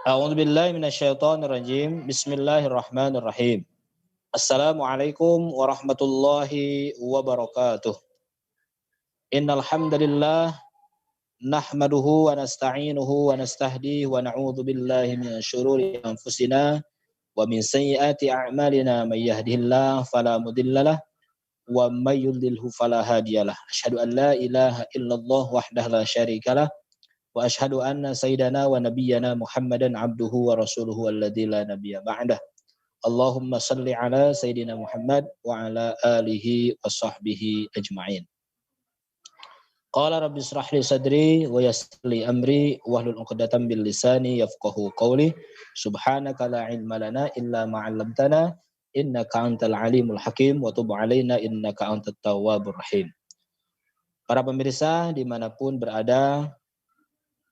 A'udzu billahi minasyaitonir rajim. Bismillahirrahmanirrahim. Assalamualaikum warahmatullahi wabarakatuh. Innal hamdalillah nahmaduhu wa nasta'inuhu wa nastahdihi wa na'udzu billahi min syururi anfusina wa min sayyiati a'malina may yahdihillahu fala mudhillalah wa may yudlilhu fala hadiyalah. Asyhadu an la ilaha illallah wahdahu la syarikalah wa asyhadu anna sayyidana wa nabiyyana Muhammadan abduhu wa rasuluhu alladzi la nabiyya ba'dah. Allahumma salli ala sayyidina Muhammad wa ala alihi wa sahbihi ajma'in. Qala rabbi israh li sadri wa yassir li amri wahlul 'uqdatam bil lisani yafqahu qawli. Subhanaka la ilma lana illa ma 'allamtana innaka antal alimul hakim wa tub 'alaina innaka antat tawwabur rahim. Para pemirsa dimanapun berada,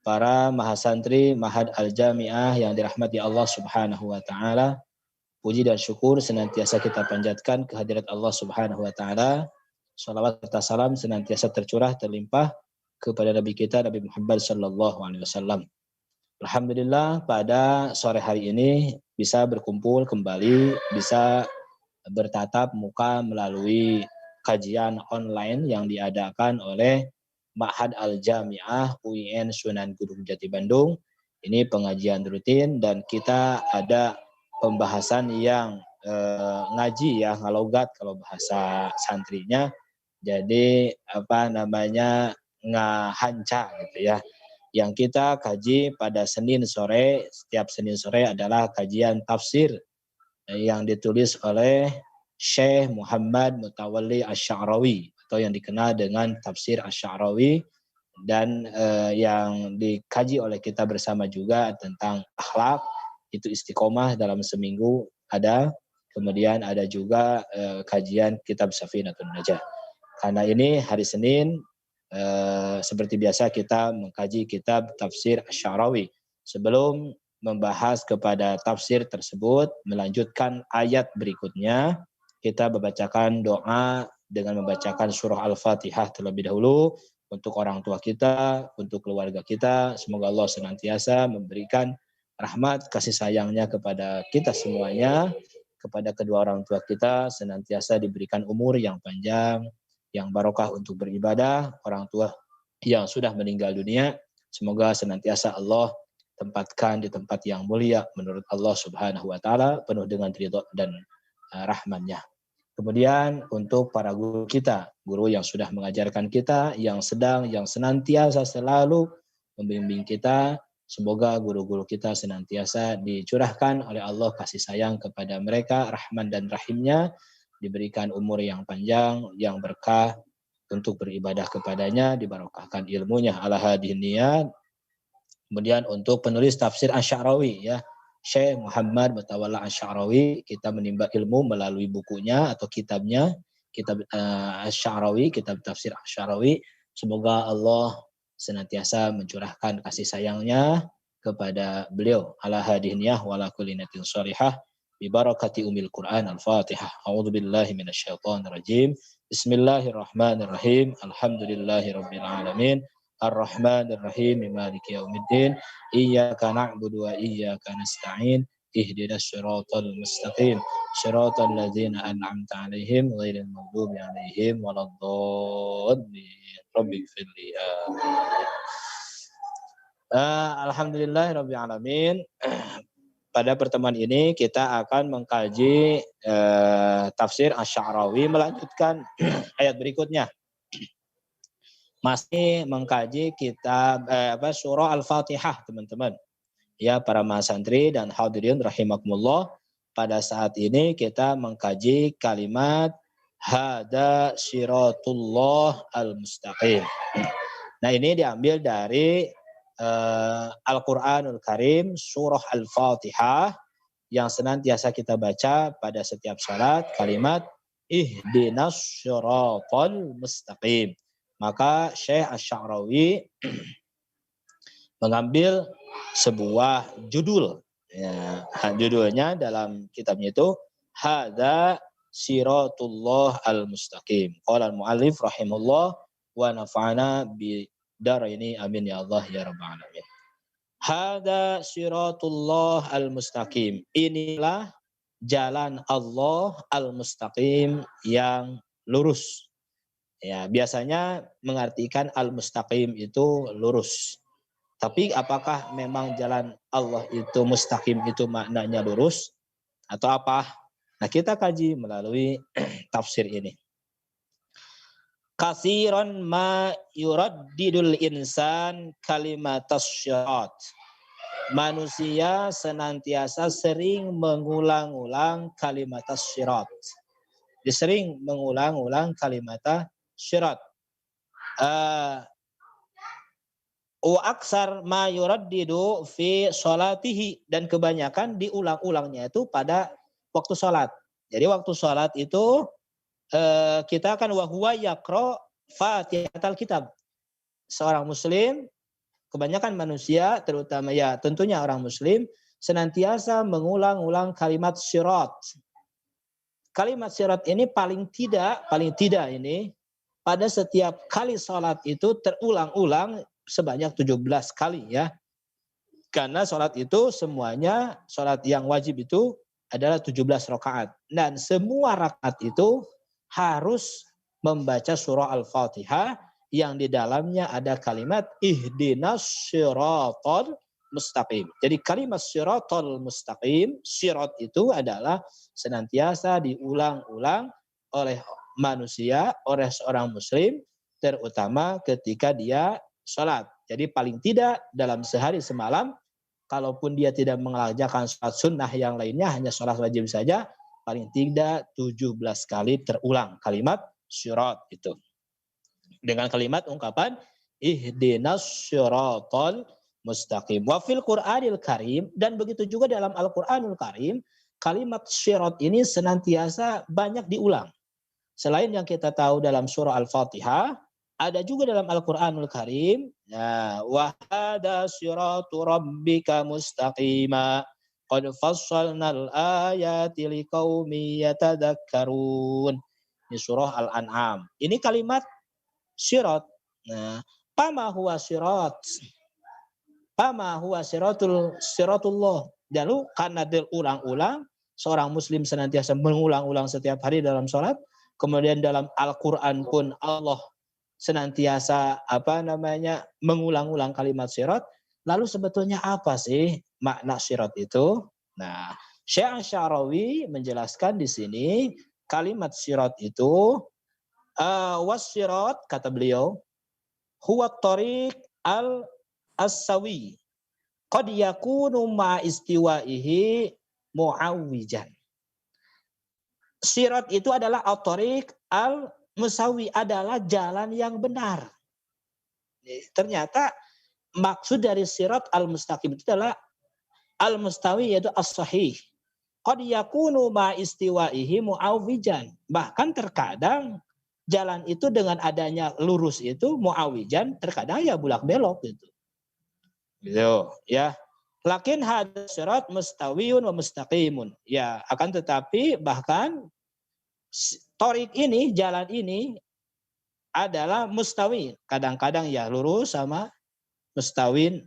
para mahasantri Ma'had Al-Jami'ah yang dirahmati Allah Subhanahu wa taala, puji dan syukur senantiasa kita panjatkan kehadirat Allah Subhanahu wa taala. Shalawat serta salam senantiasa tercurah terlimpah kepada Nabi kita Nabi Muhammad sallallahu alaihi wasallam. Alhamdulillah pada sore hari ini bisa berkumpul kembali, bisa bertatap muka melalui kajian online yang diadakan oleh Ma'had Al-Jami'ah UIN Sunan Gunung Jati Bandung. Ini pengajian rutin dan kita ada pembahasan yang ngaji ya, ngalogat kalau bahasa santrinya. Jadi ngahanca gitu ya. Yang kita kaji pada Senin sore, setiap Senin sore adalah kajian tafsir yang ditulis oleh Syekh Muhammad Mutawalli Asy-Sya'rawi atau yang dikenal dengan tafsir Asy-Sya'rawi, dan yang dikaji oleh kita bersama juga tentang akhlak, itu istiqomah dalam seminggu ada. Kemudian ada juga kajian kitab Safinatun Najah. Karena ini hari Senin, seperti biasa kita mengkaji kitab tafsir Asy-Sya'rawi. Sebelum membahas kepada tafsir tersebut, melanjutkan ayat berikutnya, kita membacakan doa dengan membacakan surah Al-Fatihah terlebih dahulu untuk orang tua kita, untuk keluarga kita. Semoga Allah senantiasa memberikan rahmat kasih sayangnya kepada kita semuanya, kepada kedua orang tua kita, senantiasa diberikan umur yang panjang, yang barokah untuk beribadah. Orang tua yang sudah meninggal dunia, semoga senantiasa Allah tempatkan di tempat yang mulia menurut Allah Subhanahu wa taala, penuh dengan ridha dan rahman-Nya. Kemudian untuk para guru kita, guru yang sudah mengajarkan kita, yang sedang, yang senantiasa selalu membimbing kita, semoga guru-guru kita senantiasa dicurahkan oleh Allah kasih sayang kepada mereka, rahman dan rahimnya, diberikan umur yang panjang, yang berkah untuk beribadah kepadanya, dibarokahkan ilmunya ala hadhihi niyat. Kemudian untuk penulis tafsir Asy-Sya'rawi ya, Syekh Muhammad Mutawalla Asy-Sya'rawi, kita menimba ilmu melalui bukunya atau kitabnya, kitab Asy-Sya'rawi, kitab tafsir Asy-Sya'rawi. Semoga Allah senantiasa mencurahkan kasih sayangnya kepada beliau ala hadiniyah wa ala kulli niyatin shalihah bi barakati umil Quran Al-Fatihah. A'udzu billahi minasyaitonir rajim. Bismillahirrahmanirrahim. Alhamdulillahirabbil alamin. Ar-Rahmanir Rahim, Maliki Yaumiddin. Iyyaka na'budu wa iyyaka nasta'in. Ihdinas siratal mustaqim. Siratal ladzina an'amta 'alaihim ghairil maghdubi 'alaihim waladdallin. Rabbighfirli. Alhamdulillahirabbil alamin. Pada pertemuan ini kita akan mengkaji tafsir Asy-Sya'rawi, melanjutkan ayat berikutnya. Masih mengkaji kitab surah Al-Fatihah, teman-teman. Ya, para mahasantri dan hadirin rahimakumullah, pada saat ini kita mengkaji kalimat hada siratullah al-mustaqim. Nah, ini diambil dari Al-Qur'anul Karim, surah Al-Fatihah, yang senantiasa kita baca pada setiap salat, kalimat ihdinas siratal mustaqim. Maka Syekh Asy-Sya'rawi mengambil sebuah judul. Ya, judulnya dalam kitabnya itu Hadza Siratullah Al-Mustaqim. Qala al-mu'allif rahimahullah wa nafa'ana bi daraini amin ya Allah ya rabbal alamin. Hada siratullah al-mustaqim. Inilah jalan Allah al-mustaqim yang lurus. Ya, biasanya mengartikan al-mustaqim itu lurus. Tapi apakah memang jalan Allah itu mustaqim itu maknanya lurus atau apa? Nah, kita kaji melalui tafsir ini. Kasiron ma yuraddidul insan kalimatas syirat. Manusia senantiasa sering mengulang-ulang kalimat syirat. Sering mengulang-ulang kalimat syirat. Wa aksar ma yuraddidu fi sholatihi. Dan kebanyakan diulang-ulangnya itu pada waktu sholat. Jadi waktu sholat itu kita akan wahuwa yakro fatihatal kitab. Seorang muslim, kebanyakan manusia, terutama ya tentunya orang muslim, senantiasa mengulang-ulang kalimat syirat. Kalimat syirat ini paling tidak ini pada setiap kali sholat itu terulang-ulang sebanyak 17 kali ya. Karena sholat itu semuanya, sholat yang wajib itu adalah 17 rakaat. Dan semua rakaat itu harus membaca surah Al-Fatihah yang di dalamnya ada kalimat ihdinas syiratal mustaqim. Jadi kalimat syiratal mustaqim, syirat itu adalah senantiasa diulang-ulang oleh manusia, oleh seorang muslim, terutama ketika dia sholat. Jadi paling tidak dalam sehari semalam, kalaupun dia tidak mengerjakan sholat sunnah yang lainnya, hanya sholat wajib saja, paling tidak 17 kali terulang kalimat syirat itu. Dengan kalimat ungkapan ihdinas syiratal mustaqim. Wa fil Qur'anil Karim, dan begitu juga dalam Al-Qur'anul Karim, kalimat syirat ini senantiasa banyak diulang. Selain yang kita tahu dalam surah Al-Fatihah, ada juga dalam Al-Qur'anul Karim, ya, wa hada siratu rabbika mustaqima. Qad fassalnal ayati liqaumi yatadakkarun. Ini surah Al-An'am. Ini kalimat syirat. Nah, pama huwa syirat? Pama huwa syiratullah. Lalu karena diulang-ulang, seorang muslim senantiasa mengulang-ulang setiap hari dalam sholat. Kemudian dalam Al-Quran pun Allah senantiasa mengulang-ulang kalimat syirat. Lalu sebetulnya apa sih makna syirat itu? Nah, Syekh Asy-Syarawi menjelaskan di sini kalimat syirat itu wasyirat, kata beliau, huwa tariq al-asawi qad yakunu ma istiwaihi mu'awwijan. Syirat itu adalah at-tariq al-musawi, adalah jalan yang benar. Ternyata maksud dari sirat al-mustaqim itu adalah al-mustawi, yaitu as-sahih. Qad yakunu ma istiwaihi mu'awwijan. Bahkan terkadang jalan itu dengan adanya lurus itu mu'awwijan, terkadang ya bulak belok gitu. Gitu ya. Lakin hadza sirat mustawiyun wa mustaqimun. Ya, akan tetapi bahkan torik ini, jalan ini adalah mustawi. Kadang-kadang ya lurus sama mustawin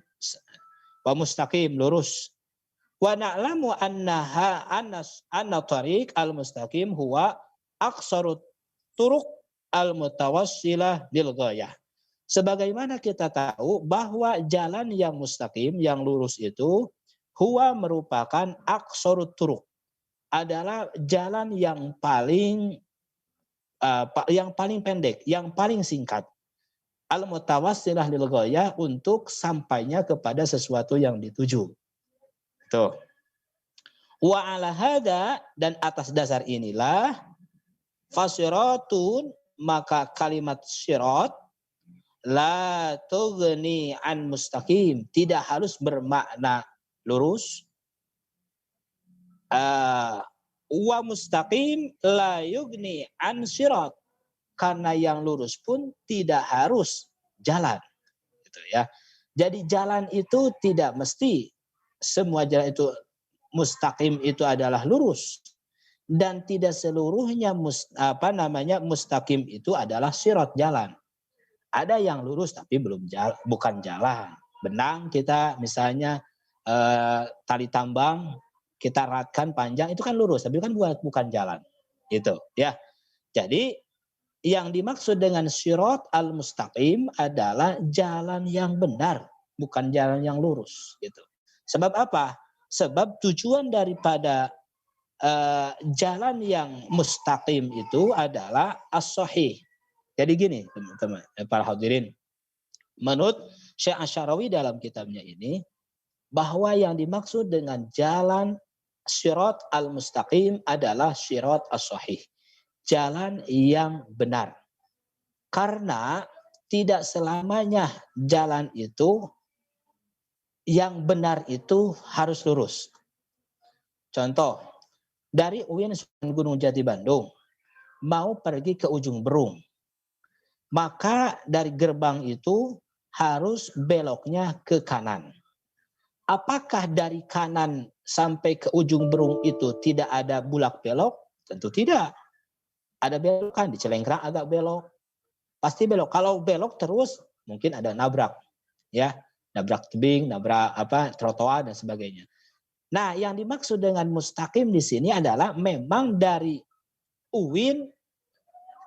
wa mustaqim, lurus. Wa na'lamu anna tariq al-mustaqim huwa aqsarut turuq al-mutawassilah lil ghayah. Sebagaimana kita tahu bahwa jalan yang mustaqim, yang lurus itu huwa merupakan aqsarut turuq, adalah jalan yang paling pendek, yang paling singkat. Al-mutawassilah lil ghayah, untuk sampainya kepada sesuatu yang dituju. Tuh. Wa ala hada, dan atas dasar inilah fasyiratun, maka kalimat syirat la tughni an mustaqim, tidak harus bermakna lurus. Wa mustaqim la yughni an syirat, karena yang lurus pun tidak harus jalan, gitu ya. Jadi jalan itu tidak mesti semua jalan itu mustaqim itu adalah lurus, dan tidak seluruhnya mustaqim itu adalah syirat, jalan. Ada yang lurus tapi bukan jalan. benang kita misalnya tali tambang kita ratkan panjang itu kan lurus, tapi kan bukan jalan. Itu ya. Jadi yang dimaksud dengan sirat al-mustaqim adalah jalan yang benar, bukan jalan yang lurus gitu. Sebab apa? Sebab tujuan daripada jalan yang mustaqim itu adalah as-sahih. Jadi gini, teman-teman, para hadirin. Menurut Syekh Asy-Syarawi dalam kitabnya ini, bahwa yang dimaksud dengan jalan sirat al-mustaqim adalah sirat as-sahih. Jalan yang benar. Karena tidak selamanya jalan itu yang benar itu harus lurus. Contoh, dari UIN Gunung Jati Bandung mau pergi ke ujung Berung. Maka dari gerbang itu harus beloknya ke kanan. Apakah dari kanan sampai ke ujung Berung itu tidak ada bulak belok? Tentu tidak. Ada belokan di Celengkrang agak belok. Pasti belok. Kalau belok terus mungkin ada nabrak, ya, nabrak tebing, nabrak trotoar dan sebagainya. Nah, yang dimaksud dengan mustaqim di sini adalah memang dari UIN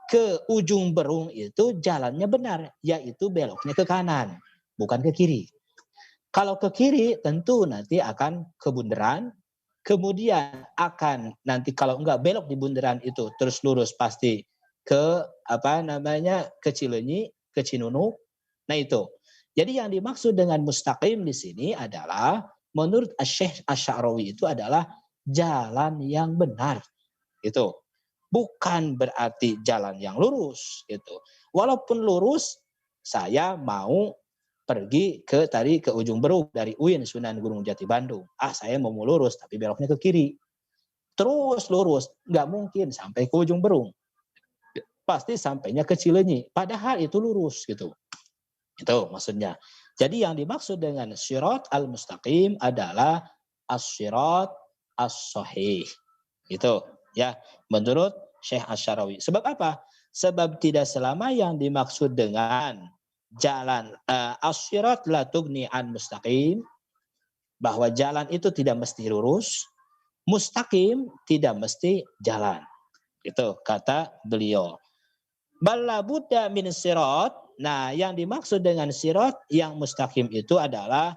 ke ujung Berung itu jalannya benar, yaitu beloknya ke kanan, bukan ke kiri. Kalau ke kiri tentu nanti akan ke bundaran, kemudian akan nanti kalau enggak belok di bundaran itu terus lurus pasti ke ke Cileunyi, ke Cinunuk. Nah itu. Jadi yang dimaksud dengan mustaqim di sini adalah menurut Syekh Asy-Syarawi itu adalah jalan yang benar. Gitu. Bukan berarti jalan yang lurus gitu. Walaupun lurus, saya mau pergi ke ujung Berung dari UIN Sunan Gunung Jati Bandung. Saya mau lurus tapi beloknya ke kiri. Terus lurus, nggak mungkin sampai ke ujung Berung. Pasti sampainya ke Cileunyi. Padahal itu lurus gitu. Itu maksudnya. Jadi yang dimaksud dengan sirat al-mustaqim adalah as-sirat as-sahih. Itu ya, menurut Syekh Asy-Syarawi. Sebab apa? Sebab tidak selama yang dimaksud dengan jalan as-sirat la tugni an mustaqim, bahwa jalan itu tidak mesti lurus, mustaqim tidak mesti jalan. Itu kata beliau. Balla budda min sirat. Nah, yang dimaksud dengan sirat yang mustaqim itu adalah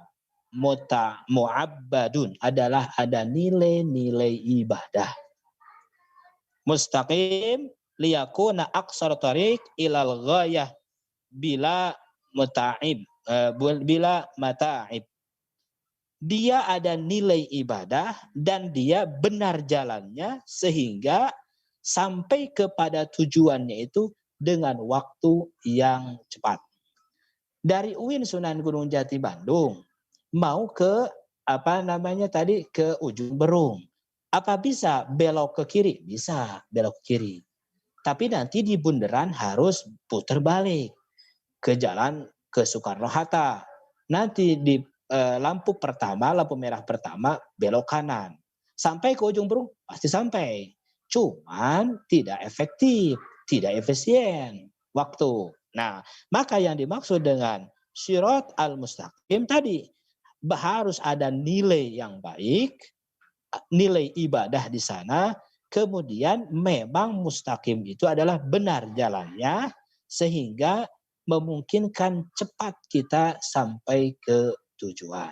mu'abbadun, adalah ada nilai-nilai ibadah. Mustaqim liyakuna aqsar tariq ilal ghayah bila mata'ib. Dia ada nilai ibadah dan dia benar jalannya sehingga sampai kepada tujuannya itu dengan waktu yang cepat. Dari UIN Sunan Gunung Jati Bandung mau ke ke ujung Berung. Apa bisa belok ke kiri? Bisa belok ke kiri. Tapi nanti di bundaran harus putar balik ke jalan ke Soekarno-Hatta. Nanti di lampu merah pertama belok kanan. Sampai ke ujung Berung pasti sampai. Cuman tidak efektif, tidak efisien waktu. Nah, maka yang dimaksud dengan sirat al-mustaqim tadi harus ada nilai yang baik, nilai ibadah di sana, kemudian memang mustaqim itu adalah benar jalannya sehingga memungkinkan cepat kita sampai ke tujuan.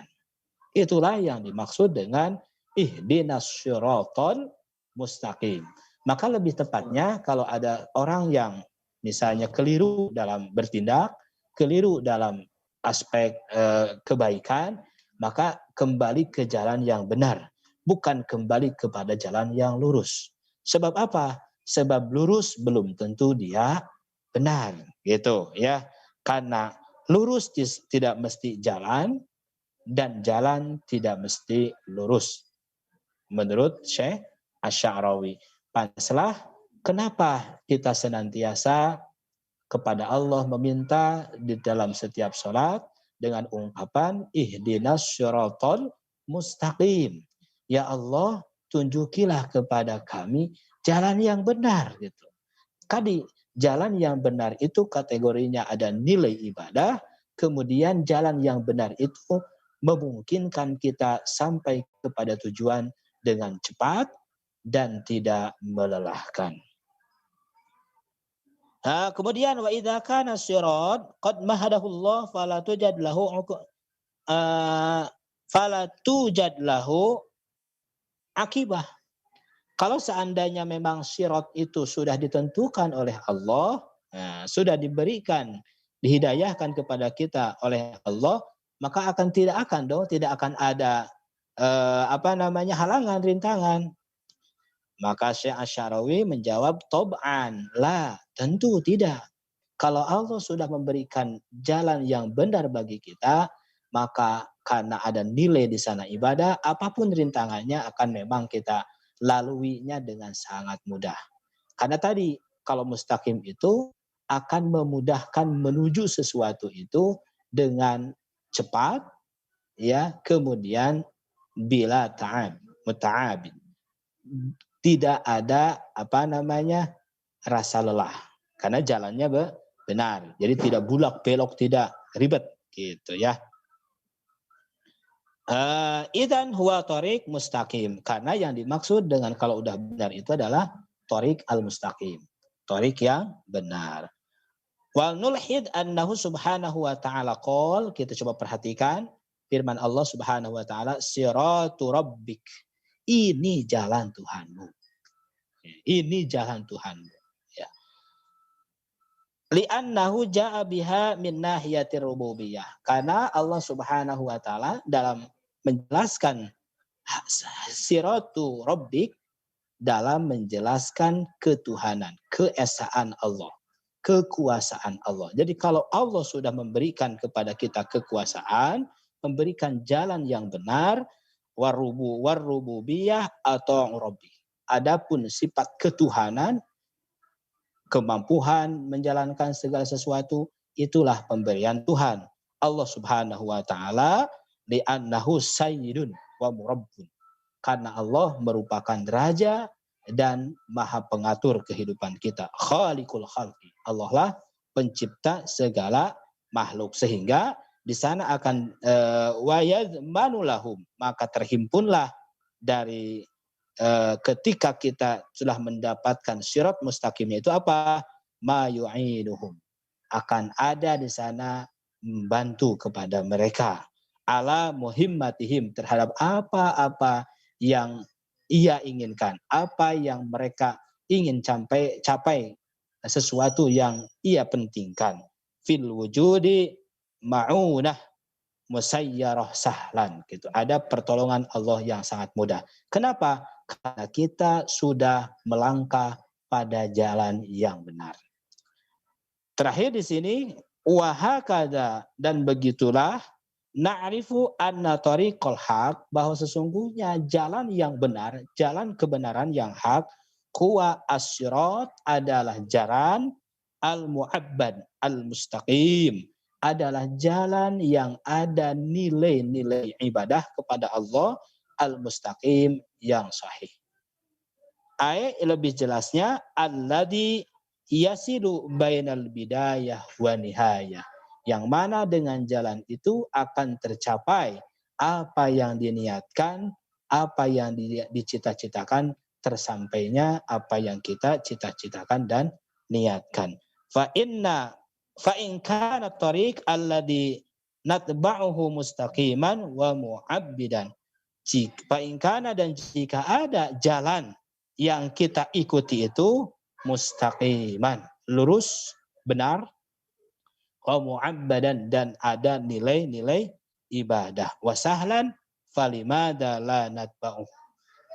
Itulah yang dimaksud dengan ihdinas syiratal mustaqim. Maka lebih tepatnya kalau ada orang yang misalnya keliru dalam bertindak, keliru dalam aspek kebaikan, maka kembali ke jalan yang benar, bukan kembali kepada jalan yang lurus. Sebab apa? Sebab lurus belum tentu dia benar, gitu ya. Karena lurus tidak mesti jalan dan jalan tidak mesti lurus. Menurut Syekh Asy-Syarawi. Pantaslah kenapa kita senantiasa kepada Allah meminta di dalam setiap sholat dengan ungkapan ihdinas syiratal mustaqim. Ya Allah, tunjukilah kepada kami jalan yang benar gitu. Tadi jalan yang benar itu kategorinya ada nilai ibadah, kemudian jalan yang benar itu memungkinkan kita sampai kepada tujuan dengan cepat dan tidak melelahkan. Kemudian wa idza kana sirat qad mahadahu Allah fala tujad lahu akibah. Kalau seandainya memang sirat itu sudah ditentukan oleh Allah, sudah diberikan, dihidayahkan kepada kita oleh Allah, maka tidak akan ada halangan, rintangan. Maka Syekh Asy-Syarawi menjawab tob'an, la, tentu tidak. Kalau Allah sudah memberikan jalan yang benar bagi kita, maka karena ada nilai di sana ibadah, apapun rintangannya akan memang kita laluinya dengan sangat mudah. Karena tadi kalau mustaqim itu akan memudahkan menuju sesuatu itu dengan cepat, ya, kemudian bila muta'abid. Tidak ada rasa lelah karena jalannya benar. Jadi tidak bulak belok, tidak ribet gitu ya. Idzan huwa thoriq mustaqim, karena yang dimaksud dengan kalau udah benar itu adalah thoriq al-mustaqim, thoriq yang benar. Wal nulhid annahu subhanahu wa ta'ala qol, kita coba perhatikan firman Allah subhanahu wa ta'ala, siratu rabbik, ini jalan Tuhanmu. Ini jalan Tuhanmu. Ya. Li'annahu ja'a biha min nahiyatir rububiyah. Karena Allah subhanahu wa ta'ala dalam menjelaskan siratu rabbik, dalam menjelaskan ketuhanan, keesaan Allah, kekuasaan Allah. Jadi kalau Allah sudah memberikan kepada kita kekuasaan, memberikan jalan yang benar, warububiyah atau rabbi. Adapun sifat ketuhanan, kemampuan menjalankan segala sesuatu, itulah pemberian Tuhan. Allah subhanahu wa ta'ala li'annahu sayyidun wa murabbun. Karena Allah merupakan raja dan maha pengatur kehidupan kita. Khaliqul khalqi. Allah lah pencipta segala makhluk. Sehingga di sana akan wayadmanu lahum, maka terhimpunlah dari ketika kita sudah mendapatkan syirat mustaqimnya itu apa? Ma yu'inuhum. Akan ada di sana membantu kepada mereka ala muhimmatihim, terhadap apa-apa yang ia inginkan, apa yang mereka ingin capai sesuatu yang ia pentingkan. Fil wujudi ma'unah musayyarah sahlan, gitu. Ada pertolongan Allah yang sangat mudah. Kenapa? Karena kita sudah melangkah pada jalan yang benar. Terakhir di sini wahakada, dan begitulah na'rifu anna tariqal haq, bahwa sesungguhnya jalan yang benar, jalan kebenaran yang hak, huwa as-sirat, adalah jalan al-mu'abbad al-mustaqim, adalah jalan yang ada nilai-nilai ibadah kepada Allah, al-mustaqim, yang sahih. Lebih jelasnya alladzi yasilu bainal bidayah wa nihayah, yang mana dengan jalan itu akan tercapai apa yang diniatkan, apa yang dicita-citakan, tersampainya apa yang kita cita-citakan dan niatkan. Fa in kana tariq alladhi natba'uhu mustaqiman wa mu'abbidan. Fa in kana, dan jika ada jalan yang kita ikuti itu mustaqiman, lurus, benar, wa mu'abbadan, dan ada nilai-nilai ibadah, wasahlan falimada la natba'uh.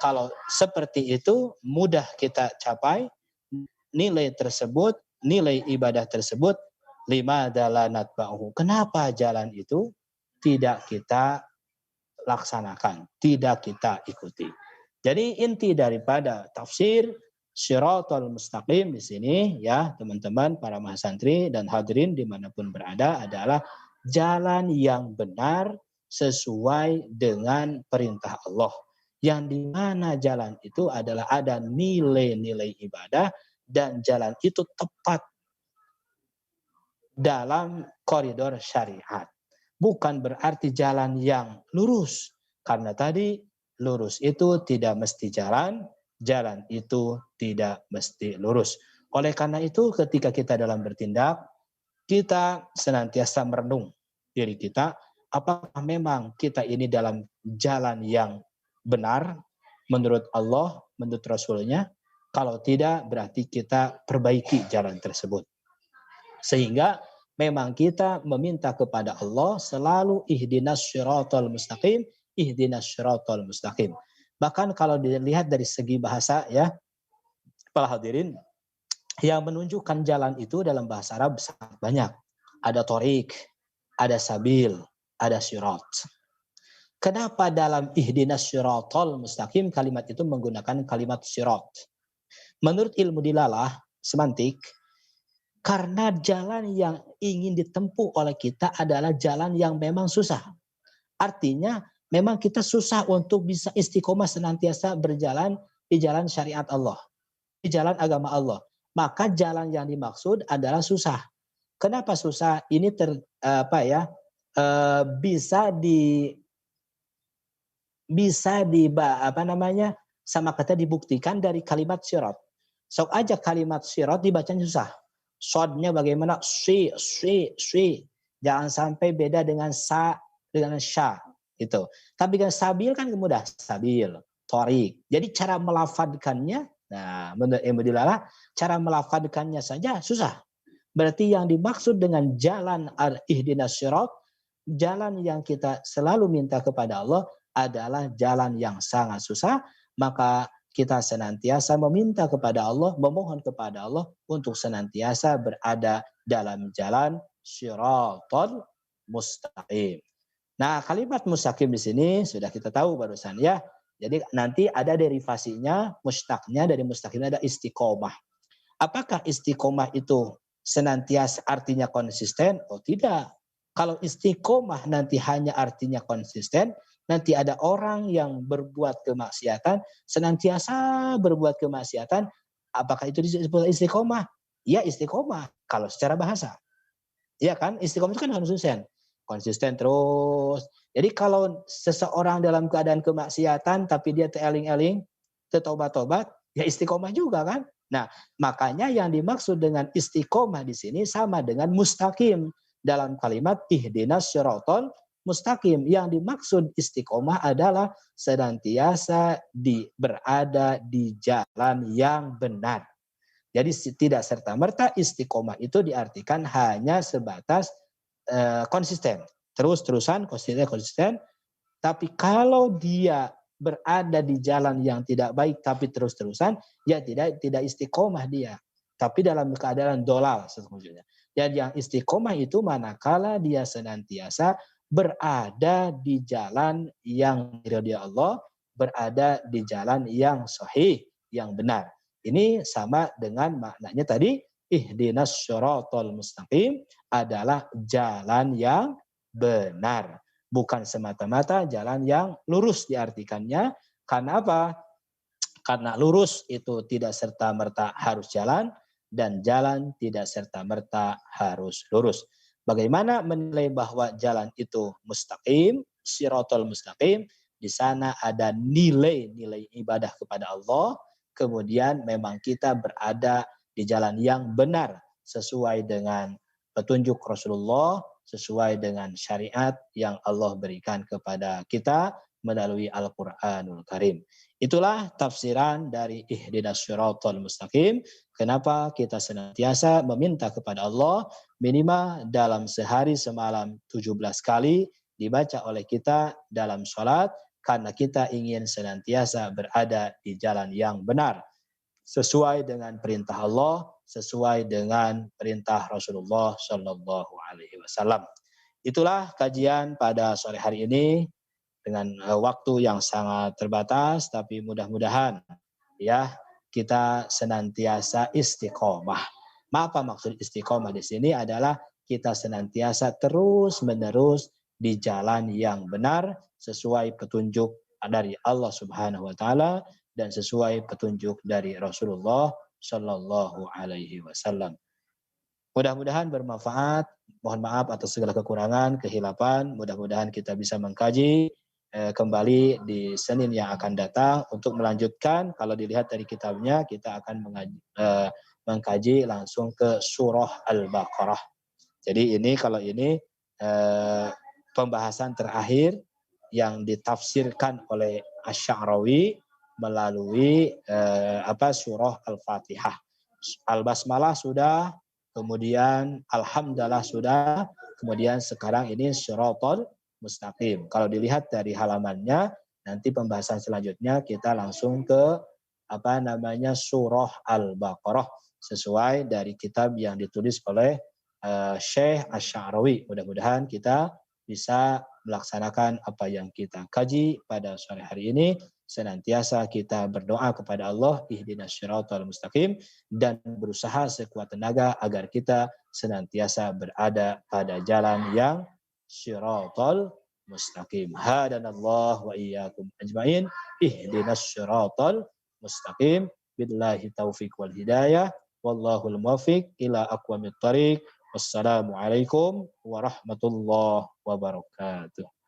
Kalau seperti itu mudah kita capai nilai tersebut, nilai ibadah tersebut, limada la natba'uh. Kenapa jalan itu tidak kita laksanakan, tidak kita ikuti? Jadi inti daripada tafsir Syiratal Mustaqim di sini, ya teman-teman para mahasantri dan hadirin dimanapun berada, adalah jalan yang benar sesuai dengan perintah Allah, yang dimana jalan itu adalah ada nilai-nilai ibadah, dan jalan itu tepat dalam koridor syariat. Bukan berarti jalan yang lurus. Karena tadi lurus itu tidak mesti jalan, jalan itu tidak mesti lurus. Oleh karena itu ketika kita dalam bertindak, kita senantiasa merenung diri kita, apakah memang kita ini dalam jalan yang benar menurut Allah, menurut Rasulnya. Kalau tidak, berarti kita perbaiki jalan tersebut. Sehingga memang kita meminta kepada Allah selalu ihdinas syiratal mustaqim, ihdinas syiratal mustaqim. Bahkan kalau dilihat dari segi bahasa ya, para hadirin, yang menunjukkan jalan itu dalam bahasa Arab sangat banyak. Ada torik, ada sabil, ada syirat. Kenapa dalam ihdinas syiratal mustaqim kalimat itu menggunakan kalimat syirat? Menurut ilmu dilalah, semantik, karena jalan yang ingin ditempuh oleh kita adalah jalan yang memang susah. Artinya memang kita susah untuk bisa istiqomah senantiasa berjalan di jalan syariat Allah, di jalan agama Allah. Maka jalan yang dimaksud adalah susah. Kenapa susah? Ini bisa sama kata dibuktikan dari kalimat syirat. Sok aja kalimat syirat dibacanya susah. Sodnya bagaimana? Si. Jangan sampai beda dengan sa, dengan sya. Gitu. Tapi dengan sabil kan mudah. Sabil, torik. Jadi cara melafadkannya, nah menurut ilmu dilalah, cara melafadkannya saja susah. Berarti yang dimaksud dengan jalan ihdinas syirat, jalan yang kita selalu minta kepada Allah adalah jalan yang sangat susah, maka kita senantiasa meminta kepada Allah, memohon kepada Allah untuk senantiasa berada dalam jalan syiratal mustaqim. Nah, kalimat mustaqim di sini sudah kita tahu barusan ya. Jadi nanti ada derivasinya, mustaqnya dari mustaqimnya ada istiqomah. Apakah istiqomah itu senantiasa artinya konsisten? Oh tidak. Kalau istiqomah nanti hanya artinya konsisten, nanti ada orang yang berbuat kemaksiatan, senantiasa berbuat kemaksiatan, apakah itu disebut istiqomah? Ya istiqomah, kalau secara bahasa. Iya kan, istiqomah itu kan konsisten. Konsisten terus. Jadi kalau seseorang dalam keadaan kemaksiatan, tapi dia tereling-eling, tetobat-tobat, ya istiqomah juga kan. Nah, makanya yang dimaksud dengan istiqomah di sini sama dengan mustaqim. Dalam kalimat ihdinas syiratal mustaqim, yang dimaksud istiqomah adalah senantiasa berada di jalan yang benar. Jadi tidak serta-merta istiqomah itu diartikan hanya sebatas konsisten. Terus-terusan, konsisten. Tapi kalau dia berada di jalan yang tidak baik tapi terus-terusan, ya tidak istiqomah dia. Tapi dalam keadaan dolal sesungguhnya. Dan yang istiqomah itu manakala dia senantiasa berada di jalan yang diridhoi Allah, berada di jalan yang sahih, yang benar. Ini sama dengan maknanya tadi, ihdinas syiratal mustaqim adalah jalan yang benar. Bukan semata-mata jalan yang lurus diartikannya. Karena apa? Karena lurus itu tidak serta-merta harus jalan, dan jalan tidak serta-merta harus lurus. Bagaimana menilai bahwa jalan itu mustaqim, siratal mustaqim? Di sana ada nilai-nilai ibadah kepada Allah, kemudian memang kita berada di jalan yang benar sesuai dengan petunjuk Rasulullah, sesuai dengan syariat yang Allah berikan kepada kita melalui Al-Qur'anul Karim. Itulah tafsiran dari ihdinas syiratal mustaqim. Kenapa kita senantiasa meminta kepada Allah minimal dalam sehari semalam 17 kali dibaca oleh kita dalam sholat, karena kita ingin senantiasa berada di jalan yang benar sesuai dengan perintah Allah, sesuai dengan perintah Rasulullah Shallallahu Alaihi Wasallam. Itulah kajian pada sore hari ini dengan waktu yang sangat terbatas, tapi mudah-mudahan ya kita senantiasa istiqomah. Apa maksud istiqomah di sini adalah kita senantiasa terus-menerus di jalan yang benar sesuai petunjuk dari Allah Subhanahu wa taala dan sesuai petunjuk dari Rasulullah Shallallahu alaihi wasallam. Mudah-mudahan bermanfaat. Mohon maaf atas segala kekurangan, kehilapan. Mudah-mudahan kita bisa mengkaji kembali di Senin yang akan datang untuk melanjutkan. Kalau dilihat dari kitabnya, kita akan mengkaji langsung ke surah Al-Baqarah. Jadi ini kalau ini pembahasan terakhir yang ditafsirkan oleh Asy-Sya'rawi melalui surah Al-Fatihah. Al-Basmalah sudah, kemudian Alhamdulillah sudah, kemudian sekarang ini Shiratal Mustaqim. Kalau dilihat dari halamannya, nanti pembahasan selanjutnya kita langsung ke surah Al-Baqarah sesuai dari kitab yang ditulis oleh Syekh Asy-Sya'rawi. Mudah-mudahan kita bisa melaksanakan apa yang kita kaji pada sore hari ini. Senantiasa kita berdoa kepada Allah, ihdinas syiratal mustaqim, dan berusaha sekuat tenaga agar kita senantiasa berada pada jalan yang syiratal mustaqim. Hadanallah wa iyyakum ajmain, ihdinas syiratal mustaqim. Billahi taufiq wal hidayah. Wallahul muwaffiq ila aqwamit thariq. Wassalamualaikum warahmatullahi wabarakatuh.